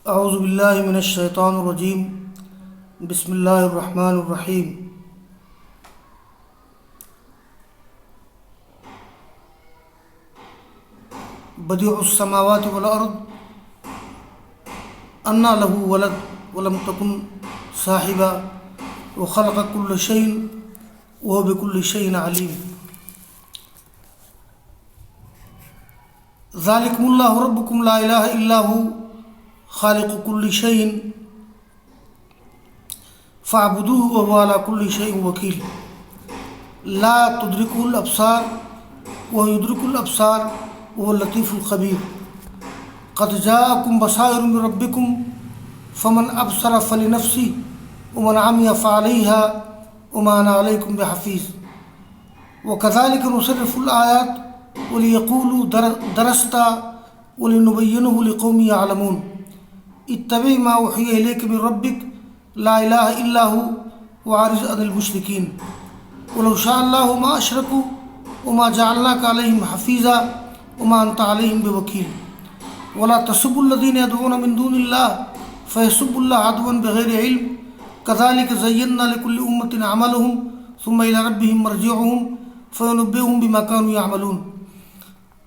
اعوذ باللہ من الشیطان الرجیم، بسم اللہ الرحمن الرحیم۔ بدیع السماوات والارض انا لہ ولد ولم تکن صاحبہ وخلق کل شیء وهو بکل شیء علیم۔ ذالکم اللہ ربکم لا الہ الا هو خالق کل شیء فاعبدوه وهو على كل شيء وكيل۔ لا تدركه الابصار وهو يدرك الابصار وهو اللطيف الخبير۔ قد جاءكم بصائر من ربكم فمن ابصر فلنفسه ومن عمي فعليها وما انا عليكم بحفيظ۔ وكذلك نصرف الآيات وليقولوا درست ولنبينه لقوم يعلمون۔ اتبع ما اوحي اليك من ربك لا الہ الا هو وعارض عن المشرکین۔ ولو شاء اللہ ما اشرکوا وما جعلناک علیہم حفیظا وما انت علیہم بوکیل۔ ولا تسبوا الذین يدعون من دون اللہ فیسبوا اللہ عدوا بغیر علم کذلک زینا لکل امۃ عملهم ثم الی ربهم مرجعهم فینبئهم بما كانوا يعملون۔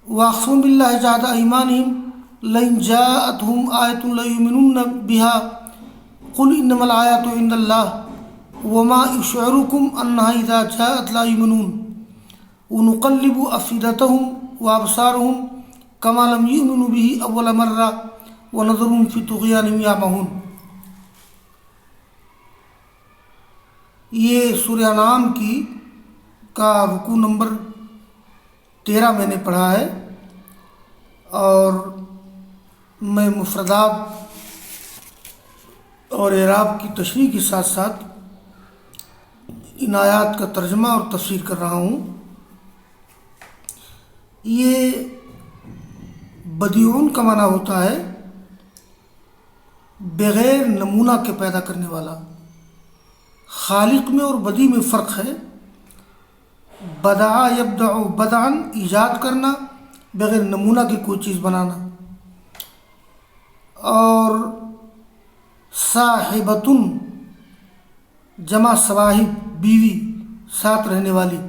واقسموا باللہ جہد ایمانهم لئن جاءتهم آیۃ لیؤمنن بها قل انما الآیات عند اللہ وما یشعرکم انها اذا جاءت لا یؤمنون۔ ونقلب افئدتهم وابصارهم كما لم يؤمنوا به اول مرہ ونذرهم في طغیانهم یعمہون۔ یہ سورہ انعام کا رکوع نمبر 13 میں نے پڑھا ہے، اور میں مفردات اور اعراب کی تشریح کے ساتھ ساتھ ان آیات کا ترجمہ اور تفسیر کر رہا ہوں۔ یہ بدیعون کا معنی ہوتا ہے بغیر نمونہ کے پیدا کرنے والا۔ خالق میں اور بدیع میں فرق ہے۔ بدع یبدع بدعا ایجاد کرنا، بغیر نمونہ کی کوئی چیز بنانا، اور صاحبتن جمع صواحب بیوی، ساتھ رہنے والی۔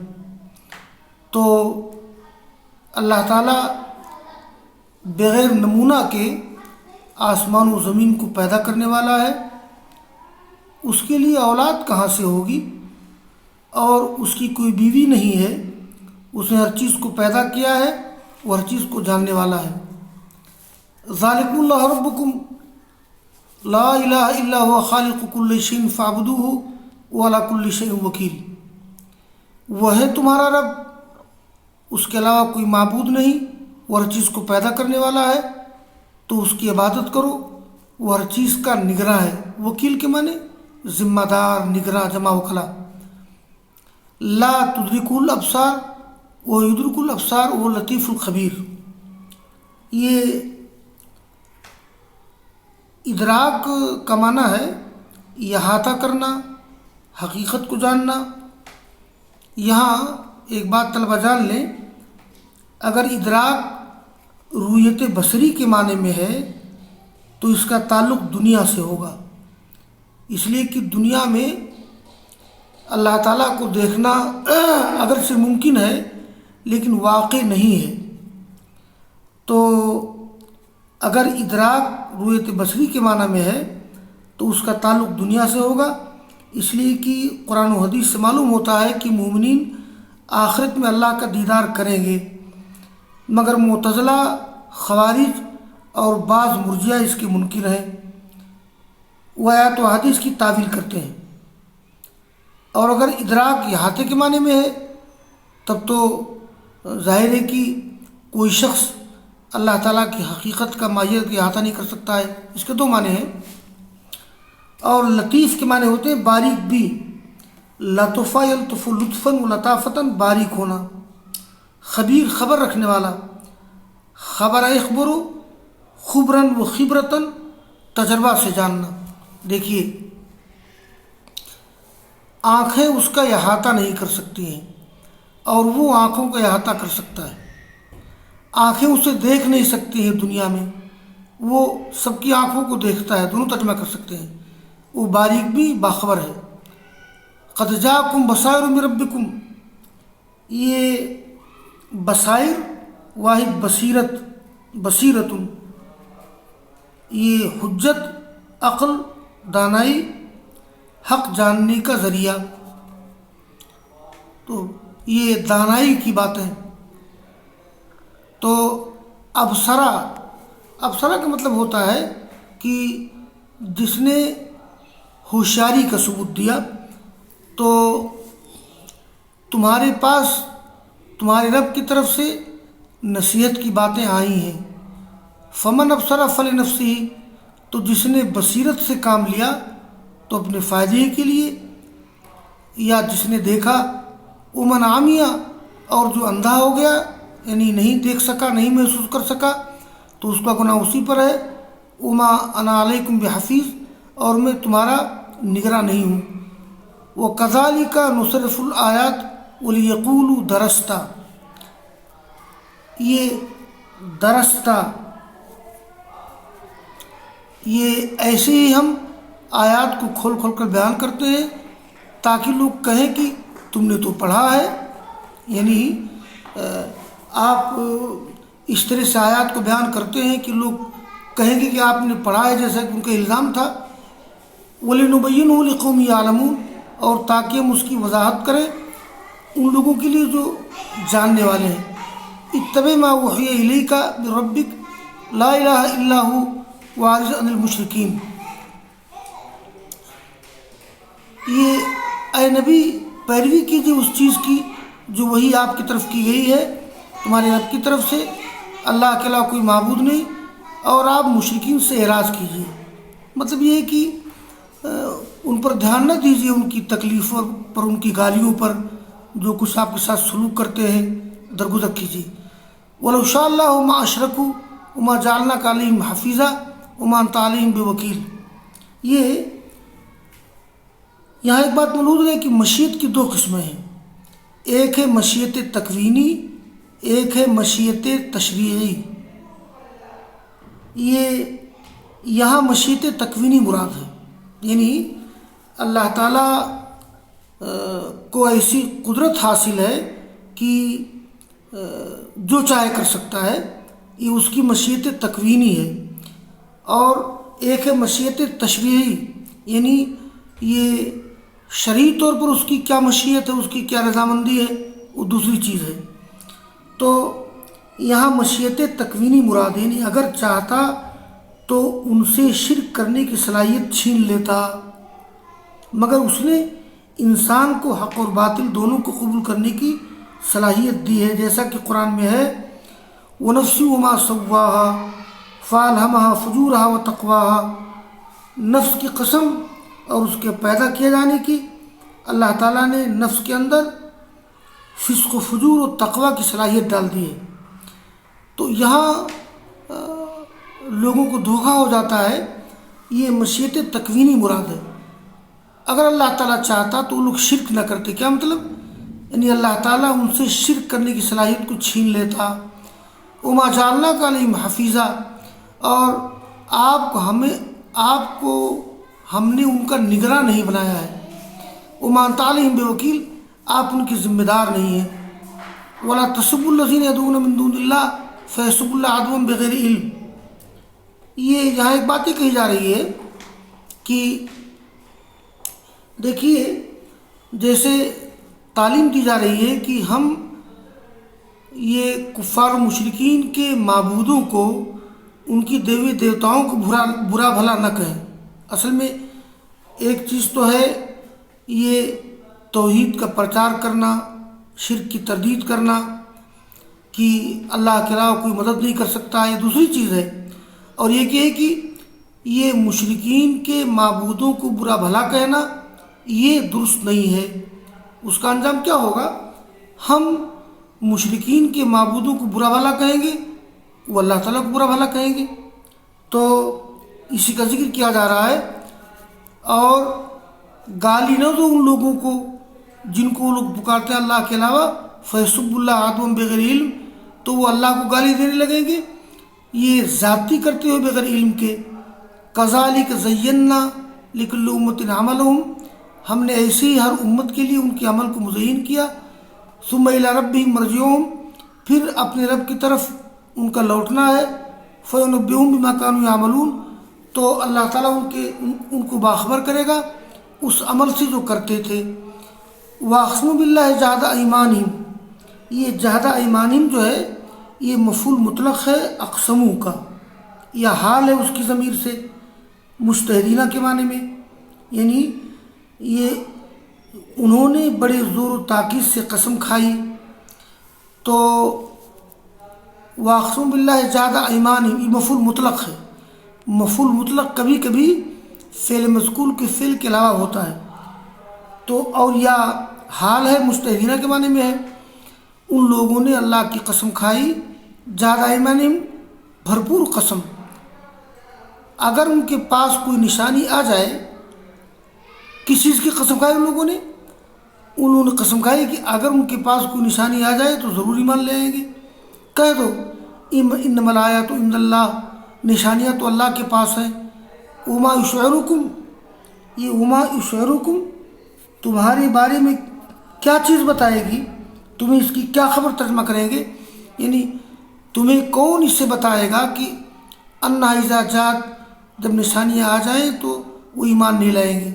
تو اللہ تعالیٰ بغیر نمونہ کے آسمان و زمین کو پیدا کرنے والا ہے۔ اس کے لیے اولاد کہاں سے ہوگی، اور اس کی کوئی بیوی نہیں ہے۔ اس نے ہر چیز کو پیدا کیا ہے، وہ ہر چیز کو جاننے والا ہے۔ ذالکم اللہ ربکم لا الہ الا هو خالق کل شیء فاعبدوه وعلی کل شیء وکیل۔ وہ ہے تمہارا رب، اس کے علاوہ کوئی معبود نہیں، وہ ہر چیز کو پیدا کرنے والا ہے، تو اس کی عبادت کرو، وہ ہر چیز کا نگراں ہے۔ وکیل کے معنی ذمہ دار، نگراں، جمع وکلا۔ لا تدرکہ الابصار وہ یدرک الابصار وہ لطیف الخبیر۔ یہ ادراک کا معنی ہے احاطہ کرنا، حقیقت کو جاننا۔ یہاں ایک بات طلبہ جان لیں، اگر ادراک رؤیت بصری کے معنی میں ہے تو اس کا تعلق دنیا سے ہوگا، اس لیے کہ دنیا میں اللہ تعالیٰ کو دیکھنا اگرچہ ممکن ہے لیکن واقع نہیں ہے۔ تو اگر ادراک رؤیت بصری کے معنی میں ہے تو اس کا تعلق دنیا سے ہوگا، اس لیے کہ قرآن و حدیث سے معلوم ہوتا ہے کہ مومنین آخرت میں اللہ کا دیدار کریں گے، مگر معتزلہ، خوارج اور بعض مرجئہ اس کے منکر ہیں۔ وہ آیات و حدیث کی تعویل کرتے ہیں۔ اور اگر ادراک احاطے کے معنی میں ہے تب تو ظاہر ہے کہ کوئی شخص اللہ تعالیٰ کی حقیقت کا ماہیت کا احاطہ نہیں کر سکتا ہے۔ اس کے دو معنی ہیں۔ اور لطیف کے معنی ہوتے ہیں باریک بھی، لطفہ یلطف لطفاً و لطافتاً، باریک ہونا۔ خبیر خبر رکھنے والا، خبر اخبر خبراً و خبرتاً، تجربہ سے جاننا۔ دیکھیے، آنکھیں اس کا احاطہ نہیں کر سکتی ہیں اور وہ آنکھوں کا احاطہ کر سکتا ہے۔ آنکھیں اسے دیکھ نہیں سکتی ہیں دنیا میں، وہ سب کی آنکھوں کو دیکھتا ہے، دونوں ترجمہ کر سکتے ہیں، وہ باریک بھی باخبر ہے۔ قد جاءکم بصائر من ربکم، یہ بصائر واحد بصیرت، بصیرت، یہ حجت، عقل، دانائی، حق جاننے کا ذریعہ، تو یہ دانائی کی بات ہے۔ تو ابصرہ، ابصرہ کا مطلب ہوتا ہے کہ جس نے ہوشیاری کا ثبوت دیا، تو تمہارے پاس تمہارے رب کی طرف سے نصیحت کی باتیں آئی ہیں۔ فمن ابصر فلنفسہ، تو جس نے بصیرت سے کام لیا تو اپنے فائدے کے لیے، یا جس نے دیکھا، ومن عامیہ، اور جو اندھا ہو گیا یعنی نہیں دیکھ سکا، نہیں محسوس کر سکا، تو اس کا گناہ اسی پر ہے۔ وما انا علیکم بحفیظ، اور میں تمہارا نگراں نہیں ہوں۔ وکذالک نصرف الآیات ولیقولوا درست، یہ درست، یہ ایسے ہی ہم آیات کو کھول کھول کر بیان کرتے ہیں تاکہ لوگ کہیں کہ تم نے تو پڑھا ہے، یعنی آپ اس طرح سے آیات کو بیان کرتے ہیں کہ لوگ کہیں گے کہ آپ نے پڑھا ہے، جیسا کہ ان کا الزام تھا۔ وَلِنُبَيِّنَهُ لِقَوْمٍ يَعْلَمُونَ، اور تاکہ ہم اس کی وضاحت کریں ان لوگوں کے لیے جو جاننے والے ہیں۔ اتبع ما اوحی الیک من ربک لا الہ الا هو واعرض عن المشرکین، یہ اے نبی پیروی کیجیے اس چیز کی جو وہی آپ کی طرف کی گئی ہے تمہارے رب کی طرف سے، اللہ کے علاوہ کوئی معبود نہیں، اور آپ مشرکین سے اعراض کیجیے۔ مطلب یہ ہے کہ ان پر دھیان نہ دیجیے، ان کی تکلیفوں پر، ان کی گالیوں پر، جو کچھ آپ کے ساتھ سلوک کرتے ہیں درگزر کیجیے۔ وَلَوْ شَاءَ اللَّهُ مَا أَشْرَكُوا وَمَا جَعَلْنَاكَ عَلَيْهِمْ حَفِيظًا وَمَا أَنْتَ عَلَيْهِمْ بِوَكِيلٍ۔ یہ یہاں ایک بات ملحوظ ہے کہ مشیت کی دو قسمیں ہیں، ایک ہے مشیت تکوینی، ایک ہے مشیت تشریعی۔ یہ یہاں مشیت تکوینی مراد ہے، یعنی اللہ تعالیٰ کو ایسی قدرت حاصل ہے کہ جو چاہے کر سکتا ہے، یہ اس کی مشیت تکوینی ہے۔ اور ایک ہے مشیت تشریعی، یعنی یہ شرعی طور پر اس کی کیا مشیت ہے، اس کی کیا رضامندی ہے، وہ دوسری چیز ہے۔ تو یہاں مشیت تکوینی مراد ہے، یعنی اگر چاہتا تو ان سے شرک کرنے کی صلاحیت چھین لیتا، مگر اس نے انسان کو حق اور باطل دونوں کو قبول کرنے کی صلاحیت دی ہے، جیسا کہ قرآن میں ہے وَنَفْسٍ وَمَا سَوَّاهَا فَأَلْهَمَهَا فُجُورَهَا وَتَقْوَاهَا، نفس کی قسم اور اس کے پیدا کیے جانے کی، اللہ تعالیٰ نے نفس کے اندر فسق و فجور و تقوی کی صلاحیت ڈال دی ہے۔ تو یہاں لوگوں کو دھوکہ ہو جاتا ہے، یہ مشیت تکوینی مراد ہے۔ اگر اللہ تعالیٰ چاہتا تو وہ لوگ شرک نہ کرتے، کیا مطلب؟ یعنی اللہ تعالیٰ ان سے شرک کرنے کی صلاحیت کو چھین لیتا۔ وما جعلناک علیہم حفیظا، اور آپ کو ہم نے ان کا نگراں نہیں بنایا ہے۔ وما انت علیہم بوکیل، آپ ان کے ذمہ دار نہیں ہیں۔ ولا تسبوا الذین یدعون من دون اللہ فیسبوا اللہ عدوا بغیر علم، یہ یہاں ایک بات یہ کہی جا رہی ہے کہ دیکھیے جیسے تعلیم دی جا رہی ہے کہ ہم یہ کفار و مشرکین کے معبودوں کو، ان کی دیوی دیوتاؤں کو برا بھلا نہ کہیں۔ اصل میں ایک چیز تو ہے یہ توحید کا پرچار کرنا، شرک کی تردید کرنا کہ اللہ کے علاوہ کوئی مدد نہیں کر سکتا، یہ دوسری چیز ہے۔ اور یہ کہ یہ مشرکین کے معبودوں کو برا بھلا کہنا یہ درست نہیں ہے۔ اس کا انجام کیا ہوگا؟ ہم مشرکین کے معبودوں کو برا بھلا کہیں گے، وہ اللہ تعالیٰ کو برا بھلا کہیں گے۔ تو اسی کا ذکر کیا جا رہا ہے۔ اور گالی نہ دو ان لوگوں کو جن کو وہ لوگ پکارتے ہیں اللہ کے علاوہ، فیسب اللہ عدوا بغیر علم، تو وہ اللہ کو گالی دینے لگیں گے، یہ ذاتی کرتے ہوئے بغیر علم کے، کذالک زینا لکل امت عملہم، ہم نے ایسے ہی ہر امت کے لیے ان کے عمل کو مزین کیا، ثم الی ربہم مرجعہم، پھر اپنے رب کی طرف ان کا لوٹنا ہے، فینبئہم بما کانوا یعملون، تو اللہ تعالیٰ ان کو باخبر کرے گا اس عمل سے جو کرتے تھے۔ واقسموا باللہ جہد ایمانہم، یہ جہد ایمانہم جو ہے یہ مفعول مطلق ہے اقسموا کا، یا حال ہے اس کی ضمیر سے مجتہدینہ کے معنی میں، یعنی یہ انہوں نے بڑے زور و تاکید سے قسم کھائی۔ تو واقسموا باللہ جہد ایمانہم یہ مفعول مطلق ہے، مفعول مطلق کبھی کبھی فعل مذکور کے فعل کے علاوہ ہوتا ہے، تو اور یا حال ہے مجتہدینہ کے معنی میں ہے، ان لوگوں نے اللہ کی قسم کھائی، جہد ایمانہم بھرپور قسم، اگر ان کے پاس کوئی نشانی آ جائے، کس چیز کی قسم کھائی انہوں نے قسم کھائی کہ اگر ان کے پاس کوئی نشانی آ جائے تو ضرور ایمان لے آئیں گے۔ کہہ دو انما الآیات عند اللہ، نشانیاں تو اللہ کے پاس ہیں، وما یشعرکم، یہ وما یشعرکم تمہارے بارے میں کیا چیز بتائے گی، تمہیں اس کی کیا خبر ترجمہ کریں گے، یعنی تمہیں کون اس سے بتائے گا کہ انہا اذا جات، جب نشانیاں آ جائیں تو وہ ایمان نہیں لائیں گے۔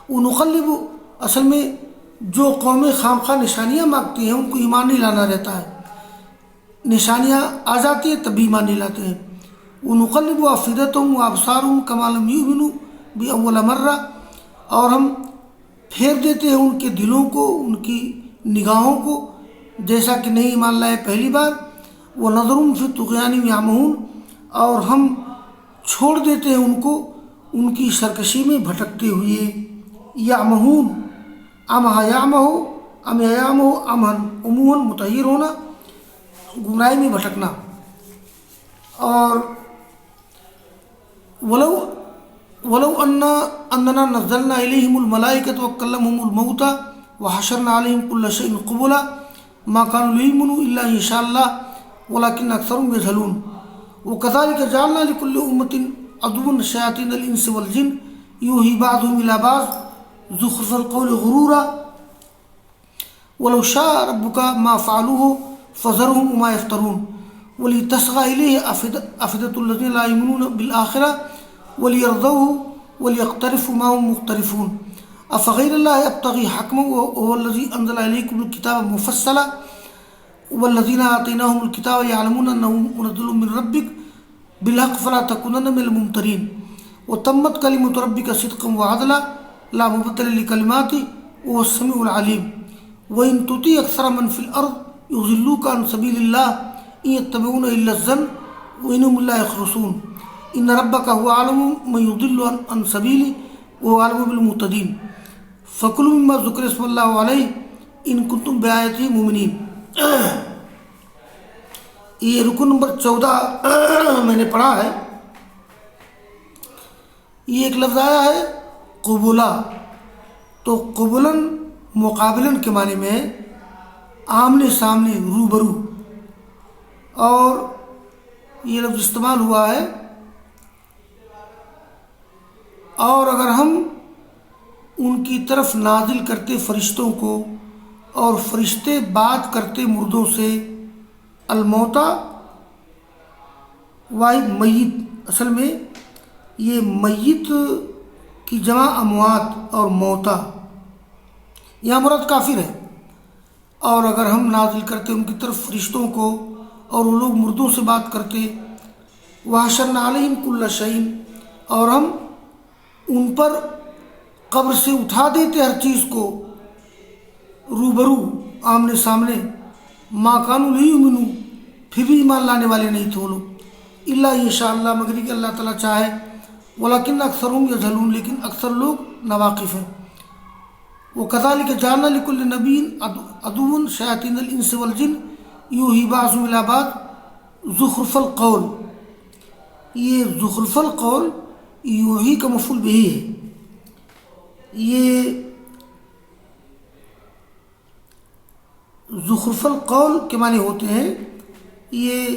ونقلب، اصل میں جو قومیں خام خواہ نشانیاں مانگتی ہیں ان کو ایمان نہیں لانا رہتا ہے، نشانیاں آ جاتی ہیں تب بھی ایمان نہیں لاتے ہیں۔ ونقلب افئدتہم وابصارہم کما لم یؤمنوا بأول مرہ، اور ہم پھیر دیتے ہیں ان کے دلوں کو، ان کی نگاہوں کو، جیسا کہ نہیں ایمان لائے پہلی بار۔ ونذرہم فی طغیانہم یعمہون، اور ہم چھوڑ دیتے ہیں ان کو ان کی سرکشی میں بھٹکتے ہوئے۔ یعمہون، امہ یعمہ، ام یعمہ امہن، عموماً متحیر ہونا، گمراہی میں بھٹکنا۔ اور ولو اننا نزلنا الیہم الملائکۃ وکلمہم الموتى وحشرنا علیہم کل شیء قبلا ما كانوا لیؤمنوا الا ان شاء اللہ ولکن اکثرهم یجہلون۔ وکذلک جعلنا لکل امۃ عدوا شیاطین الانس والجن یوحی بعضهم الی بعض زخرف القول غرورا ولو شاء ربک ما فعلوه فذرهم وما یفترون ولتصغى الیہ افئدۃ الذین لا یؤمنون بالآخرہ ولیرضوه ولیقترفوا ما هم مقترفون افغیر اللہ ابتغی حکما وهو الذی انزل الیکم الکتاب مفصلا والذین آتیناهم الکتاب یعلمون انه منزل من ربک بالحق فلا تکونن من الممترین وتمت کلمۃ ربک صدقا وعدلا لا مبدل لکلماتہ وهو السمیع العلیم وإن تطیع اکثر من فی الارض یضلوک عن سبیل اللہ ان یتبعون الا الظن وانهم لا یخرصون ان ربک هو اعلم من یضل عن سبیلہ وهو اعلم بالمہتدین فکلوا مما ذکر اسم اللہ علیہ ان کنتم بآیاتہ مؤمنین۔ یہ رکن نمبر 14 میں نے پڑھا ہے، یہ ایک لفظ آیا ہے قبلا، تو قبلاً مقابلاً کے معنی میں آمنے سامنے، روبرو، اور یہ لفظ استعمال ہوا ہے۔ اور اگر ہم ان کی طرف نازل کرتے فرشتوں کو اور فرشتے بات کرتے مردوں سے، الموتا واحد میت، اصل میں یہ میت کی جمع اموات اور موتا، یہاں مراد کافر ہے۔ اور اگر ہم نازل کرتے ان کی طرف فرشتوں کو اور وہ لوگ مردوں سے بات کرتے، وحشرنا علیہم کل شیء، اور ہم ان پر قبر سے اٹھا دیتے ہر چیز کو، روبرو، آمنے سامنے، ما کانوا لیؤمنوا، پھر بھی ایمان لانے والے نہیں تھے وہ لوگ، الا ان شاء اللہ، مگر کہ اللہ تعالیٰ چاہے، ولکن اکثرهم یجہلون، لیکن اکثر لوگ ناواقف ہیں۔ وکذالک جعلنا لکل نبی عدوا شیاطین الانس والجن یوحی بعضهم الی بعض زخرف القول، یہ زخرف القول یوحی کا مفعول بہ ہے، یہ زخرف القول کے معنی ہوتے ہیں، یہ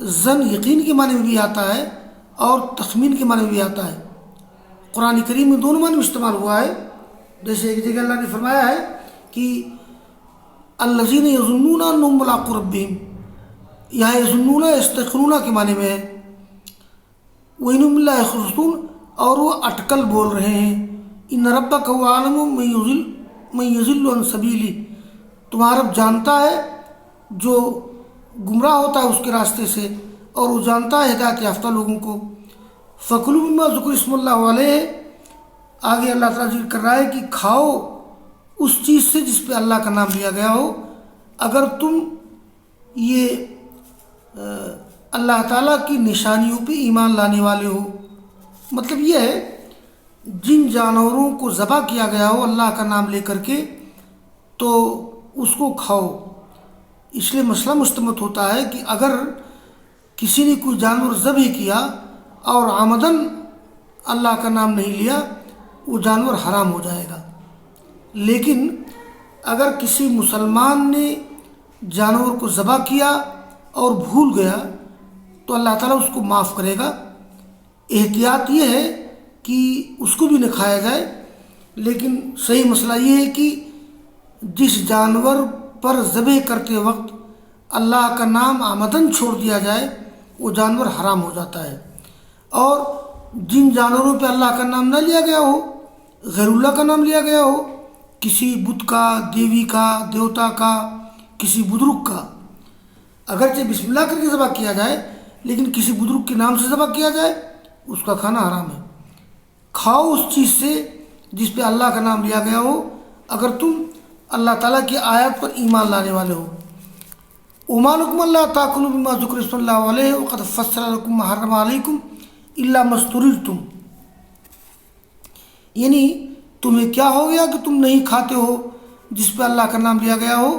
زن یقین کے معنی میں بھی آتا ہے اور تخمین کے معنی میں بھی آتا ہے۔ قرآن کریم میں دونوں معنی میں استعمال ہوا ہے۔ جیسے ایک جگہ اللہ نے فرمایا ہے کہ الذین یظنون انہم ملاقو ربہم، یہاں یظنون یستیقنون کے معنی میں ہے، وَإِنْهُمْ لَا يَخْرُصُونَ، اور وہ اٹکل بول رہے ہیں، ان ربک هو اعلم من یضل عن سبیلہ، تمہارا رب جانتا ہے جو گمراہ ہوتا ہے اس کے راستے سے، اور وہ جانتا ہے ہدایت یافتہ لوگوں کو۔ فَكُلُوا مِمَّا ذُكِرَ اسْمُ اللَّهِ عَلَيْهِ، آگے اللہ تعالیٰ ذکر کر رہا ہے کہ کھاؤ اس چیز سے جس پہ اللہ کا نام لیا گیا ہو، اگر تم یہ اللہ تعالیٰ کی نشانیوں پہ ایمان لانے والے ہو۔ مطلب یہ ہے جن جانوروں کو ذبح کیا گیا ہو اللہ کا نام لے کر کے تو اس کو کھاؤ۔ اس لیے مسئلہ مستمت ہوتا ہے کہ اگر کسی نے کوئی جانور ذبح کیا اور عمدن اللہ کا نام نہیں لیا، وہ جانور حرام ہو جائے گا۔ لیکن اگر کسی مسلمان نے جانور کو ذبح کیا اور بھول گیا تو اللہ تعالیٰ اس کو معاف کرے گا۔ احتیاط یہ ہے کہ اس کو بھی نہ کھایا جائے، لیکن صحیح مسئلہ یہ ہے کہ جس جانور پر ذبح کرتے وقت اللہ کا نام عمدن چھوڑ دیا جائے وہ جانور حرام ہو جاتا ہے۔ اور جن جانوروں پہ اللہ کا نام نہ لیا گیا ہو، غیر اللہ کا نام لیا گیا ہو، کسی بت کا، دیوی کا، دیوتا کا، کسی بزرگ کا، اگرچہ بسم اللہ کر کے ذبح کیا جائے لیکن کسی بزرگ کے نام سے ذبح کیا جائے اس کا کھانا حرام ہے۔ کھاؤ اس چیز سے جس پہ اللہ کا نام لیا گیا ہو اگر تم اللہ تعالیٰ کی آیات پر ایمان لانے والے ہو۔ وَمَا لَكُمْ أَلَّا تَأْكُلُوا مِمَّا ذُكِرَ اسْمُ اللَّهِ عَلَيْهِ وَقَدْ فَصَّلَ لَكُم مَّا حَرَّمَ عَلَيْكُمْ إِلَّا مَا اضْطُرِرْتُمْ، یعنی تمہیں کیا ہو گیا کہ تم نہیں کھاتے ہو جس پہ اللہ کا نام لیا گیا ہو؟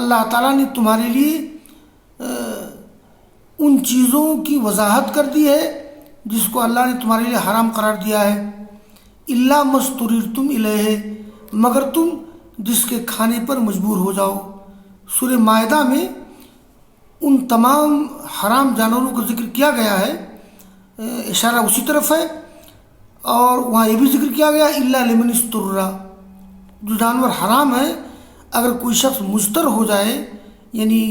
اللہ تعالیٰ نے تمہارے لیے ان چیزوں کی وضاحت کر دی ہے جس کو اللہ نے تمہارے لیے حرام قرار دیا ہے۔ الا ما اضطررتم الیہ، مگر تم جس کے کھانے پر مجبور ہو جاؤ۔ سورہ مائدہ میں ان تمام حرام جانوروں کا ذکر کیا گیا ہے، اشارہ اسی طرف ہے، اور وہاں یہ بھی ذکر کیا گیا الا لمن اضطر، جو جانور حرام ہے اگر کوئی شخص مضطر ہو جائے یعنی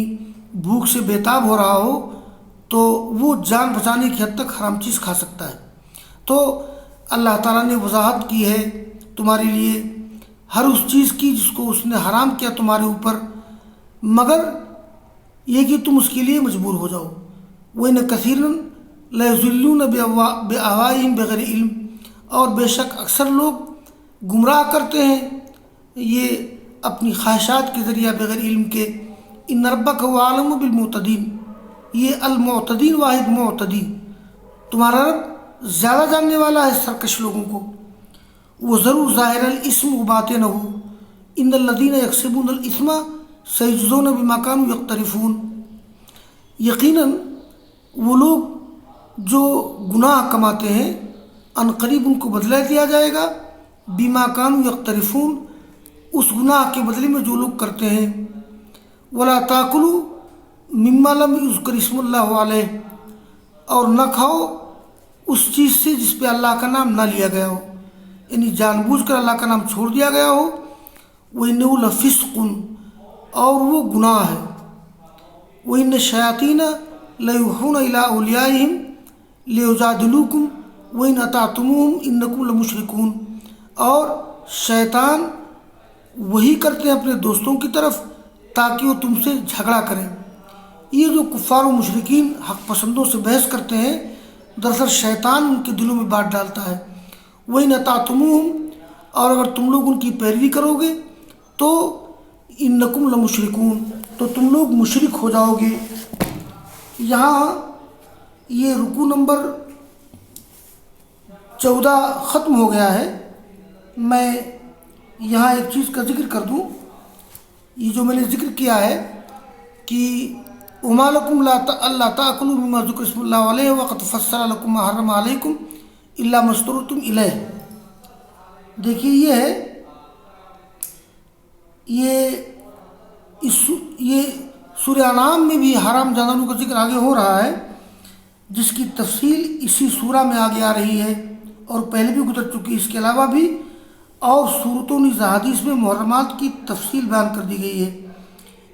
بھوک سے بےتاب ہو رہا ہو تو وہ جان بچانے کی حد تک حرام چیز کھا سکتا ہے۔ تو اللہ تعالیٰ نے وضاحت کی ہے تمہارے لیے ہر اس چیز کی جس کو اس نے حرام کیا تمہارے اوپر، مگر یہ کہ تم اس کے لیے مجبور ہو جاؤ۔ وَإِنَّ كَثِيرًا لَيُضِلُّونَ بِأَهْوَائِهِمْ بِغَيْرِ علم، اور بے شک اکثر لوگ گمراہ کرتے ہیں یہ اپنی خواہشات کے ذریعہ بغیر علم کے۔ ان ربک هو اعلم بالمعتدین، یہ المعتدین واحد معتدی، تمہارا رب زیادہ جاننے والا ہے سرکش لوگوں کو۔ وَذَرُوا ظَاهِرَ الْإِثْمِ وَبَاطِنَهُ إِنَّ الَّذِينَ يَكْسِبُونَ الْإِثْمَ سَيُجْزَوْنَ بِمَا كَانُوا يَقْتَرِفُونَ، یقیناً وہ لوگ جو گناہ کماتے ہیں ان قریب ان کو بدلہ دیا جائے گا، بِمَا كَانُوا يَقْتَرِفُونَ، اس گناہ کے بدلے میں جو لوگ کرتے ہیں۔ وَلَا تَأْكُلُوا مِمَّا لَمْ يُذْكَرِ اسْمُ اللَّهِ عَلَيْهِ، اور نہ کھاؤ اس چیز سے جس پہ اللہ کا نام نہ لیا گیا ہو، یعنی جان بوجھ کر اللہ کا نام چھوڑ دیا گیا ہو۔ وَإِنَّهُ لَفِسْقٌ، اور وہ گناہ ہے۔ وَإِنَّ الشَّيَاطِينَ لَيُوحُونَ إِلَىٰ أَوْلِيَائِهِمْ لِيُجَادِلُوكُمْ وَإِنْ أَطَعْتُمُوهُمْ إِنَّكُمْ لَمُشْرِكُونَ، اور شیطان وہی کرتے ہیں اپنے دوستوں کی طرف تاکہ وہ تم سے جھگڑا کریں۔ یہ جو کفار و مشرکین حق پسندوں سے بحث کرتے ہیں دراصل شیطان ان کے دلوں میں بات ڈالتا ہے۔ وَإِنْ أَطَعْتُمُوهُمْ، اور اگر تم لوگ ان کی پیروی کرو گے تو إِنَّكُمْ لَمُشْرِكُونَ، تو تم لوگ مشرک ہو جاؤ گے۔ یہاں یہ رکوع نمبر 14 ختم ہو گیا ہے۔ میں یہاں ایک چیز کا ذکر کر دوں، یہ جو میں نے ذکر کیا ہے کہ وَمَا لَكُمْ أَلَّا تَأْكُلُوا مِمَّا ذُكِرَ اسْمُ اللَّهِ عَلَيْهِ وَقَدْ فَصَّلَ لَكُم مَّا حَرَّمَ عَلَيْكُمْ إِلَّا مَا اضْطُرِرْتُمْ إِلَيْهِ، دیکھیے یہ سورہ انعام میں بھی حرام جانوروں کا ذکر آگے ہو رہا ہے، جس کی تفصیل اسی سورہ میں آگے آ رہی ہے اور پہلے بھی گزر چکی۔ اس کے علاوہ بھی اور صورتوں نیز احادیث میں محرمات کی تفصیل بیان کر دی گئی ہے۔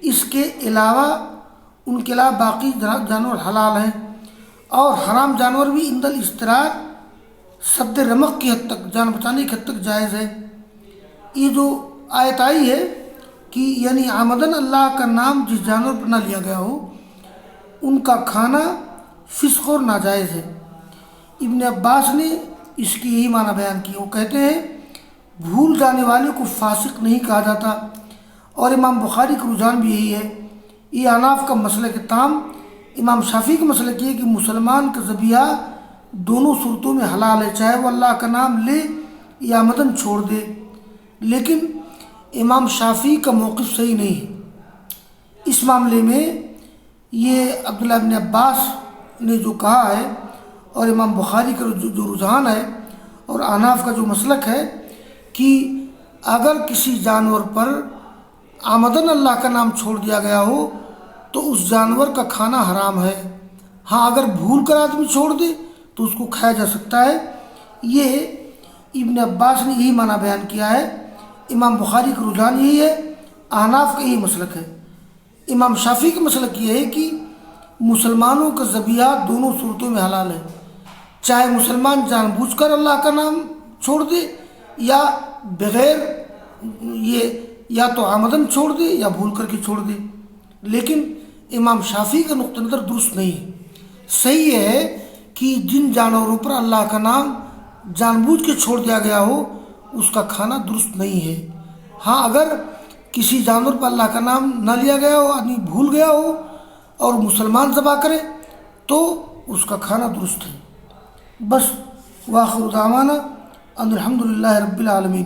اس کے علاوہ ان کے علاوہ باقی جانور حلال ہیں، اور حرام جانور بھی عند الاضطرار سد رمق کی حد تک، جان بچانے کی حد تک جائز ہے۔ یہ جو آیت آئی ہے کہ یعنی آمدن اللہ کا نام جس جانور پر نہ لیا گیا ہو ان کا کھانا فسق اور ناجائز ہے۔ ابن عباس نے اس کی یہی معنی بیان کی۔ وہ کہتے ہیں بھول جانے والے کو فاسق نہیں کہا جاتا، اور امام بخاری کا رجحان بھی یہی ہے۔ یہ احناف کا مسلک تام، امام شافعی کا مسلک یہ ہے کہ مسلمان کا ذبیحہ دونوں صورتوں میں حلال ہے، چاہے وہ اللہ کا نام لے یا آمدن چھوڑ دے، لیکن امام شافعی کا موقف صحیح نہیں ہے اس معاملے میں۔ یہ عبداللہ بن عباس نے جو کہا ہے اور امام بخاری کا جو رجحان ہے اور احناف کا جو مسلک ہے کہ اگر کسی جانور پر آمدن اللہ کا نام چھوڑ دیا گیا ہو تو اس جانور کا کھانا حرام ہے۔ ہاں اگر بھول کر آدمی چھوڑ دے تو اس کو کھایا جا سکتا ہے۔ یہ ابن عباس نے یہی معنی بیان کیا ہے۔ امام بخاری کا رجحان یہی ہے، احناف کا یہی مسلک ہے۔ امام شافعی کا مسلک یہ ہے کہ مسلمانوں کا ذبیحہ دونوں صورتوں میں حلال ہے، چاہے مسلمان جان بوجھ کر اللہ کا نام چھوڑ دے یا بغیر یہ یا تو آمدن چھوڑ دے یا بھول کر کے چھوڑ دے، لیکن امام شافعی کا نقطہ نظر درست نہیں ہے۔ صحیح یہ ہے کہ جن جانوروں پر اللہ کا نام جان بوجھ کے چھوڑ دیا گیا ہو اس کا کھانا درست نہیں ہے۔ ہاں اگر کسی جانور پر اللہ کا نام نہ لیا گیا ہو، آدمی بھول گیا ہو اور مسلمان ذبح کرے تو اس کا کھانا درست ہے۔ بس وآخر دعوانا ان الحمد للہ رب العالمین۔